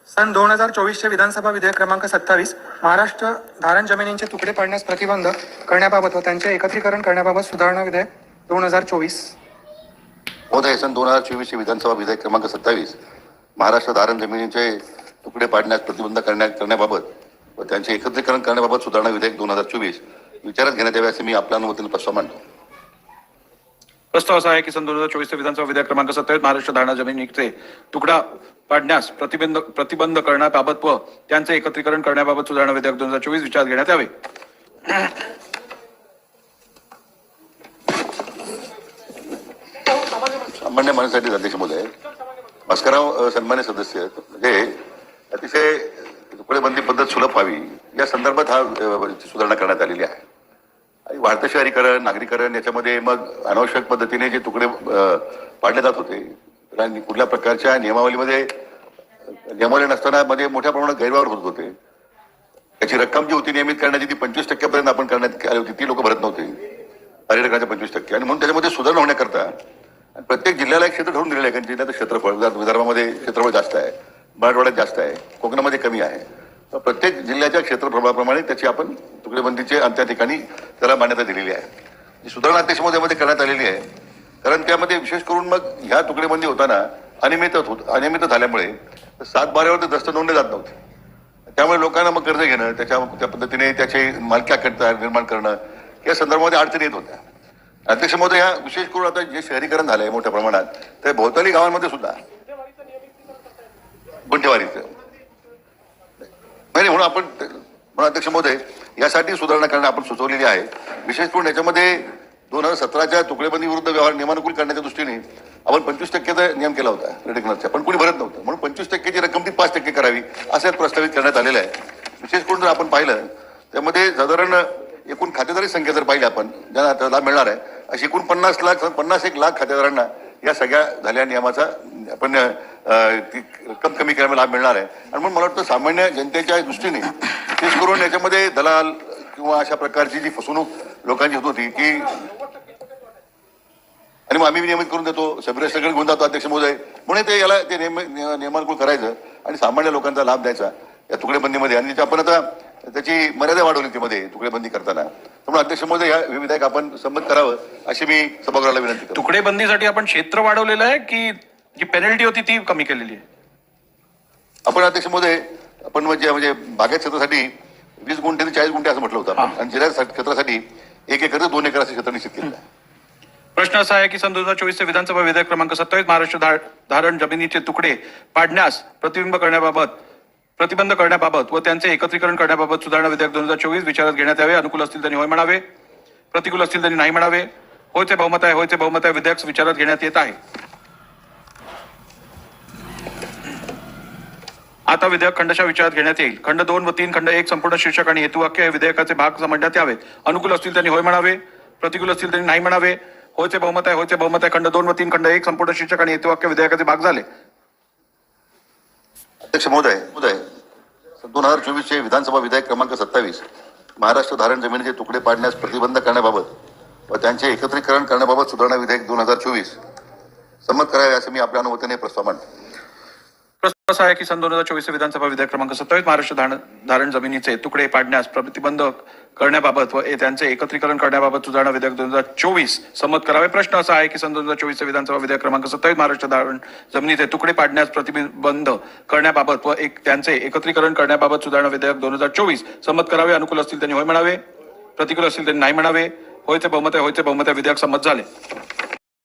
सन 2024चे विधानसभा विधेयक क्रमांक 27 महाराष्ट्र धारण जमिनींचे तुकडे पाडण्यास प्रतिबंध करण्याबाबत व त्यांचे एकत्रीकरण करण्याबाबत सुधारणा विधेयक 2024. महोदय, सन 2024 चे विधानसभा विधेयक क्रमांक 27 महाराष्ट्र धारण जमिनींचे तुकडे पाडण्यास प्रतिबंध करण्याबाबत व त्यांचे एकत्रीकरण करण्याबाबत सुधारणा विधेयक 2024 विचारात घेण्यात यावे असे मी आपल्या अनुमतीने प्रस्ताव मांडतो. प्रस्ताव असा आहे की सन 2024 विधानसभा विधेयक क्रमांक 27 महाराष्ट्र धारण जमिनीचे तुकडा पाडण्यास प्रतिबंध करण्याबाबत व त्यांचे एकत्रीकरण करण्याबाबत सुधारणा विधेयक 2024 विचारात घेण्यात यावे. सामान्य माणसासाठी अध्यक्ष महोदय, भास्करराव सन्मान्य सदस्य, म्हणजे अतिशय तुकडेबंदी पद्धत सुलभ व्हावी या संदर्भात हा सुधारणा करण्यात आलेली आहे. आणि वाढतं शहरीकरण, नागरीकरण याच्यामध्ये मग अनावश्यक पद्धतीने जे तुकडे पाडले जात होते, आणि कुठल्या प्रकारच्या नियमावली नसताना मध्ये मोठ्या प्रमाणात गैरव्यवहार होत होते. त्याची रक्कम जी होती नियमित करण्याची ती 25% पर्यंत आपण करण्यात आली होती, ती लोक भरत नव्हते, पर्यटकांच्या 25%. आणि म्हणून त्याच्यामध्ये सुधारणा होण्याकरता प्रत्येक जिल्ह्याला एक क्षेत्र ठरवून दिलेलं आहे. कारण जिल्ह्याचं क्षेत्रफळ विदर्भामध्ये क्षेत्रफळ जास्त आहे, मराठवाड्यात जास्त आहे, कोकणामध्ये कमी आहे. तर प्रत्येक जिल्ह्याच्या क्षेत्रफळाप्रमाणे त्याची आपण तुकडेबंदीचे त्या ठिकाणी त्याला मान्यता दिलेली आहे. ही सुधारणा अध्यक्ष महोदयामध्ये करण्यात आलेली आहे. कारण त्यामध्ये विशेष करून मग ह्या तुकडेबंदी होताना अनियमित झाल्यामुळे 7/12 दस्त नोंदले जात नव्हते. त्यामुळे लोकांना मग कर्ज घेणं, त्या पद्धतीने त्याचे मालकी हक्क निर्माण करणं या संदर्भामध्ये अडचणी येत होत्या. अध्यक्ष महोदय, या विशेष करून आता जे शहरीकरण झालंय मोठ्या प्रमाणात, त्या भोवताली गावांमध्ये सुद्धा गुंठेवारीचं नाही, म्हणून अध्यक्ष महोदय यासाठी सुधारणा करणं आपण सुचवलेली आहे. विशेष करून याच्यामध्ये 2017च्या तुकडेबंदी विरुद्ध व्यवहार नियमानुकूल करण्याच्या दृष्टीने आपण 25%चा नियम केला होता क्रेडिट, पण कोणी भरत नव्हतं. म्हणून 25%ची रक्कम ती 5% करावी असं प्रस्तावित करण्यात आलेलं आहे. विशेष करून जर आपण पाहिलं त्यामध्ये साधारण एकूण खातेदारी संख्या जर पाहिली आपण, ज्यांना लाभ मिळणार आहे, अशी एकूण 51 लाख खातेदारांना या सगळ्या झालेल्या नियमाचा आपण रक्कम कमी केल्यामुळे लाभ मिळणार आहे. आणि म्हणून मला वाटतं सामान्य जनतेच्या दृष्टीने विशेष करून याच्यामध्ये दलाल किंवा अशा प्रकारची जी फसवणूक लोकांची होत होती ती, आणि मग आम्ही नियमित करून देतो, सगळे घेऊन जातो अध्यक्ष महोदय, म्हणून ते याला ते नियमानुकूल करायचं आणि सामान्य लोकांचा लाभ द्यायचा या तुकडेबंदीमध्ये. आणि आपण आता त्याची मर्यादा वाढवली त्यामध्ये तुकडेबंदी करताना. त्यामुळे अध्यक्ष महोदय या विधेयक आपण संमत करावं अशी मी सभागृहाला विनंती करतो. तुकडेबंदीसाठी आपण क्षेत्र वाढवलेलं आहे की जी पेनल्टी होती ती कमी केलेली आहे? आपण अध्यक्ष महोदय आपण म्हणजे बागायत क्षेत्रासाठी 20 गुंठे ते 40 गुंठे असं म्हटलं होतं आपण, आणि जिल्हा क्षेत्रासाठी 1 एकर ते 2 एकर असं क्षेत्र निश्चित केलं आहे. प्रश्न असा आहे की सन 2024 विधानसभा विधेयक क्रमांक 27 महाराष्ट्र धारण जमिनीचे तुकडे पाडण्यास प्रतिबंध करण्याबाबत व त्यांचे एकत्रीकरण करण्याबाबत सुधारणा विधेयक 2024 विचारात घेण्यात यावे. अनुकूल असतील त्यांनी होय म्हणावे, प्रतिकूल असतील त्यांनी नाही म्हणावे. होयचे बहुमत आहे विधेयक विचारात घेण्यात येत आहे. आता विधेयक खंडशः विचारात घेण्यात येईल. खंड 2 व 3 खंड 1 संपूर्ण शीर्षक आणि हेतुवाक्य हे विधेयकाचे भाग समजण्यात यावेत. अनुकूल असतील त्यांनी होय म्हणावे, प्रतिकूल असतील त्यांनी नाही म्हणावे. होयचे बहुमत आहे खंड 2 व 3 खंड 1 संपूर्ण शीर्षक आणि हेतुवाक्य विधेयकाचे भाग झाले. अध्यक्ष महोदय, 2024 विधानसभा विधेयक क्रमांक 27 महाराष्ट्र धारण जमिनीचे तुकडे पाडण्यास प्रतिबंध करण्याबाबत व त्यांचे एकत्रीकरण करण्याबाबत सुधारणा विधेयक 2024 संमत करावे असे मी आपल्या अनुमतीने प्रस्ताव मांडतो. प्रस्ताव असा आहे की सन 2024 विधानसभा विधेयक क्रमांक 27 महाराष्ट्र धारण जमिनीचे तुकडे पाडण्यास प्रतिबंध करण्याबाबत व त्यांचे एकत्रीकरण करण्याबाबत सुधारणा विधेयक 2024 संमत करावे. प्रश्न असा आहे की सन 2024 विधानसभा विधेयक क्रमांक 27 महाराष्ट्र धारण जमिनीचे तुकडे पाडण्यास प्रतिबंध करण्याबाबत व त्यांचे एकत्रीकरण करण्याबाबत सुधारणा विधेयक 2024 संमत करावे. अनुकूल असतील त्यांनी होय म्हणावे, प्रतिकूल असतील त्यांनी नाही म्हणावे. होयचे बहुमत आहे विधेयक संमत झाले.